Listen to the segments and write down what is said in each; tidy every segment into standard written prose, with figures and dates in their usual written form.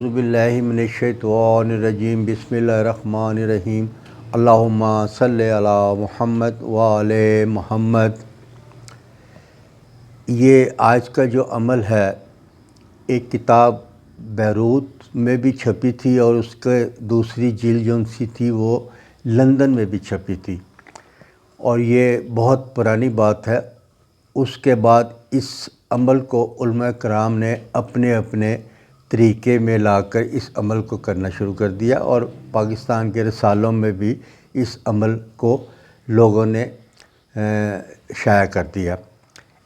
اعوذ باللہ من الشیطان الرجیم بسم اللہ الرحمن الرحیم اللہم صلی علی محمد وآل محمد۔ یہ آج کا جو عمل ہے، ایک کتاب بیروت میں بھی چھپی تھی اور اس کے دوسری جلد جو سی تھی وہ لندن میں بھی چھپی تھی، اور یہ بہت پرانی بات ہے۔ اس کے بعد اس عمل کو علماء کرام نے اپنے اپنے طریقے میں لا کر اس عمل کو کرنا شروع کر دیا، اور پاکستان کے رسالوں میں بھی اس عمل کو لوگوں نے شائع کر دیا۔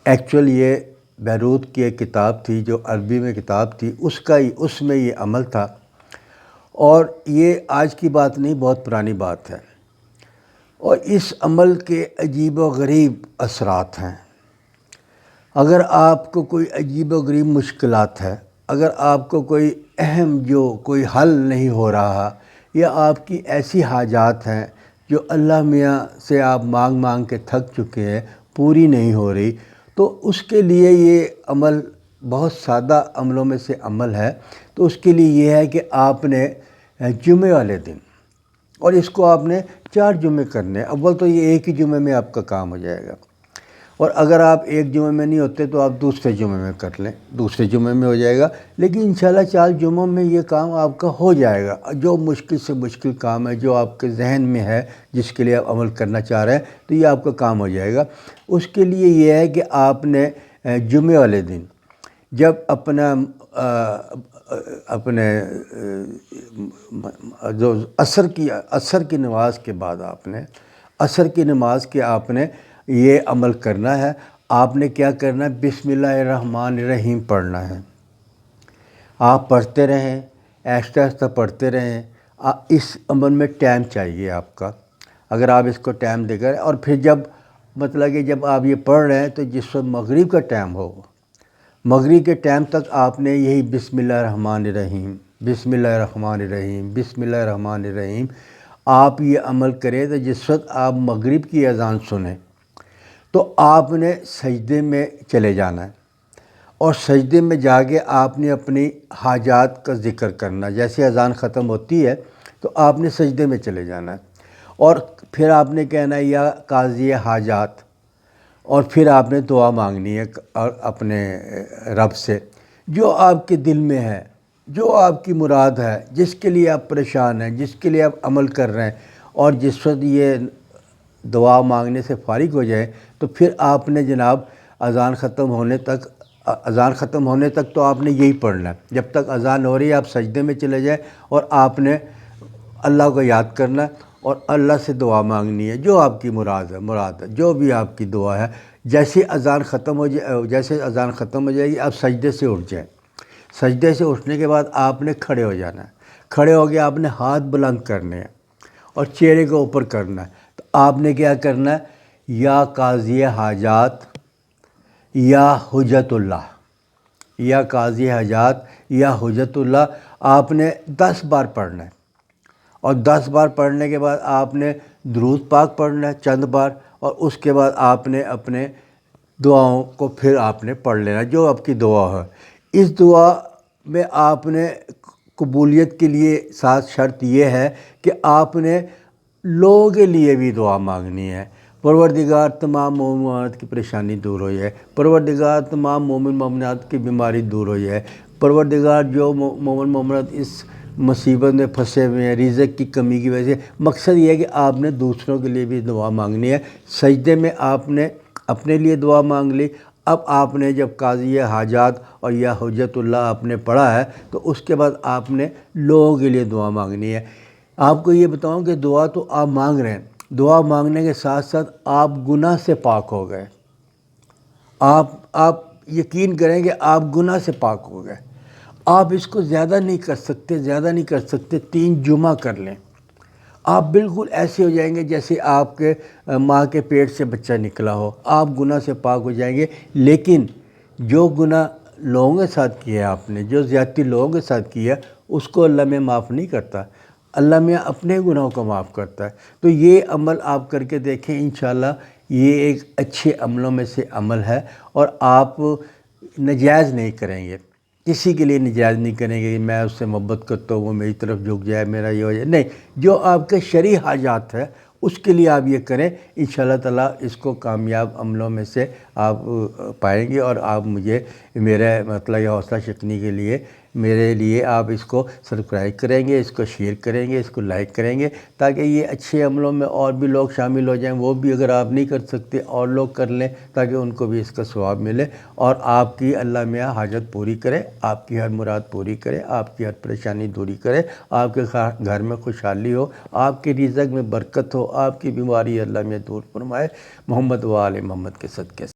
ایکچوئل یہ بیروت کی ایک کتاب تھی جو عربی میں کتاب تھی، اس میں یہ عمل تھا، اور یہ آج کی بات نہیں، بہت پرانی بات ہے۔ اور اس عمل کے عجیب و غریب اثرات ہیں۔ اگر آپ کو کوئی عجیب و غریب مشکلات ہے، اگر آپ کو کوئی اہم کوئی حل نہیں ہو رہا، یا آپ کی ایسی حاجات ہیں جو اللہ میاں سے آپ مانگ مانگ کے تھک چکے ہیں، پوری نہیں ہو رہی، تو اس کے لیے یہ عمل بہت سادہ عملوں میں سے عمل ہے۔ تو اس کے لیے یہ ہے کہ آپ نے جمعے والے دن، اور اس کو آپ نے 4 جمعے کرنے ہیں۔ اول تو یہ ایک ہی جمعے میں آپ کا کام ہو جائے گا، اور اگر آپ ایک جمعے میں نہیں ہوتے تو آپ دوسرے جمعے میں کر لیں، دوسرے جمعے میں ہو جائے گا، لیکن انشاءاللہ 4 جمعوں میں یہ کام آپ کا ہو جائے گا۔ جو مشکل سے مشکل کام ہے، جو آپ کے ذہن میں ہے، جس کے لیے آپ عمل کرنا چاہ رہے ہیں، تو یہ آپ کا کام ہو جائے گا۔ اس کے لیے یہ ہے کہ آپ نے جمعے والے دن جب اپنے جو عصر کی نماز کے بعد عصر کی نماز کے آپ نے یہ عمل کرنا ہے۔ آپ نے کیا کرنا ہے؟ بسم اللہ الرحمن الرحیم پڑھنا ہے۔ آپ پڑھتے رہیں، آہستہ آہستہ پڑھتے رہیں۔ اس عمل میں ٹائم چاہیے آپ کا، اگر آپ اس کو ٹائم دے کر، اور پھر جب آپ یہ پڑھ رہے ہیں تو جس وقت مغرب کا ٹائم ہو، مغرب کے ٹائم تک آپ نے یہی بسم اللہ الرحمن الرحیم، بسم اللہ الرحمن الرحیم، بسم اللہ الرحمن الرحیم آپ یہ عمل کریں۔ تو جس وقت آپ مغرب کی اذان سنیں تو آپ نے سجدے میں چلے جانا ہے، اور سجدے میں جا کے آپ نے اپنی حاجات کا ذکر کرنا ہے۔ جیسے اذان ختم ہوتی ہے تو آپ نے سجدے میں چلے جانا ہے، اور پھر آپ نے کہنا ہے یا قاضی حاجات، اور پھر آپ نے دعا مانگنی ہے اور اپنے رب سے، جو آپ کے دل میں ہے، جو آپ کی مراد ہے، جس کے لیے آپ پریشان ہیں، جس کے لیے آپ عمل کر رہے ہیں۔ اور جس وقت یہ دعا مانگنے سے فارغ ہو جائے تو پھر آپ نے جناب اذان ختم ہونے تک تو آپ نے یہی پڑھنا ہے۔ جب تک اذان ہو رہی ہے آپ سجدے میں چلے جائیں، اور آپ نے اللہ کو یاد کرنا ہے اور اللہ سے دعا مانگنی ہے، جو آپ کی مراد ہے، جو بھی آپ کی دعا ہے۔ جیسے اذان ختم ہو جائے گی آپ سجدے سے اٹھ جائیں۔ سجدے سے اٹھنے کے بعد آپ نے کھڑے ہو جانا ہے۔ کھڑے ہو کے آپ نے ہاتھ بلند کرنے ہیں اور چہرے کو اوپر کرنا ہے۔ تو آپ نے کیا کرنا ہے؟ یا قاضی حاجات یا حجت اللہ، یا قاضی حاجات یا حجت اللہ آپ نے 10 بار پڑھنا ہے، اور 10 بار پڑھنے کے بعد آپ نے درود پاک پڑھنا ہے چند بار، اور اس کے بعد آپ نے اپنے دعاؤں کو پھر آپ نے پڑھ لینا جو آپ کی دعا ہے۔ اس دعا میں آپ نے قبولیت کے لیے ساتھ شرط یہ ہے کہ آپ نے لوگوں کے لیے بھی دعا مانگنی ہے۔ پروردگار تمام مومن مومنات کی پریشانی دور ہو جائے، پروردگار تمام مومن مومنات کی بیماری دور ہو جائے، پروردگار جو مومن مومنات اس مصیبت میں پھنسے ہوئے ہیں رزق کی کمی کی وجہ سے، مقصد یہ ہے کہ آپ نے دوسروں کے لیے بھی دعا مانگنی ہے۔ سجدے میں آپ نے اپنے لیے دعا مانگ لی، اب آپ نے جب قاضی حاجات اور یا حجت اللہ آپ نے پڑھا ہے تو اس کے بعد آپ نے لوگوں کے لیے دعا مانگنی ہے۔ آپ کو یہ بتاؤں کہ دعا تو آپ مانگ رہے ہیں، دعا مانگنے کے ساتھ ساتھ آپ گناہ سے پاک ہو گئے۔ آپ یقین کریں کہ آپ گناہ سے پاک ہو گئے۔ آپ اس کو زیادہ نہیں کر سکتے 3 جمعہ کر لیں، آپ بالکل ایسے ہو جائیں گے جیسے آپ کے ماں کے پیٹ سے بچہ نکلا ہو، آپ گناہ سے پاک ہو جائیں گے۔ لیکن جو گناہ لوگوں کے ساتھ کیا آپ نے، جو زیادتی لوگوں کے ساتھ کیا، اس کو اللہ میں معاف نہیں کرتا، اللہ میں اپنے گناہوں کو معاف کرتا ہے۔ تو یہ عمل آپ کر کے دیکھیں، انشاءاللہ یہ ایک اچھے عملوں میں سے عمل ہے، اور آپ ناجائز نہیں کریں گے۔ کسی کے لیے نجائز نہیں کریں گے کہ میں اس سے محبت کرتا ہوں وہ میری طرف جھک جائے، میرا یہ ہو جائے، نہیں، جو آپ کے شرعی حاجات ہے اس کے لیے آپ یہ کریں، انشاءاللہ تعالیٰ اس کو کامیاب عملوں میں سے آپ پائیں گے، اور آپ مجھے میرے مطلب یہ حوصلہ شکنی کے لیے میرے لیے آپ اس کو سبسکرائب کریں گے، اس کو شیئر کریں گے، اس کو لائک کریں گے، تاکہ یہ اچھے عملوں میں اور بھی لوگ شامل ہو جائیں، وہ بھی اگر آپ نہیں کر سکتے اور لوگ کر لیں تاکہ ان کو بھی اس کا ثواب ملے، اور آپ کی اللہ میاں حاجت پوری کرے، آپ کی ہر مراد پوری کرے، آپ کی ہر پریشانی دوری کرے، آپ کے گھر میں خوشحالی ہو، آپ کے رزق میں برکت ہو، آپ کی بیماری اللہ میاں دور فرمائے، محمد و آل محمد کے صدقے سے۔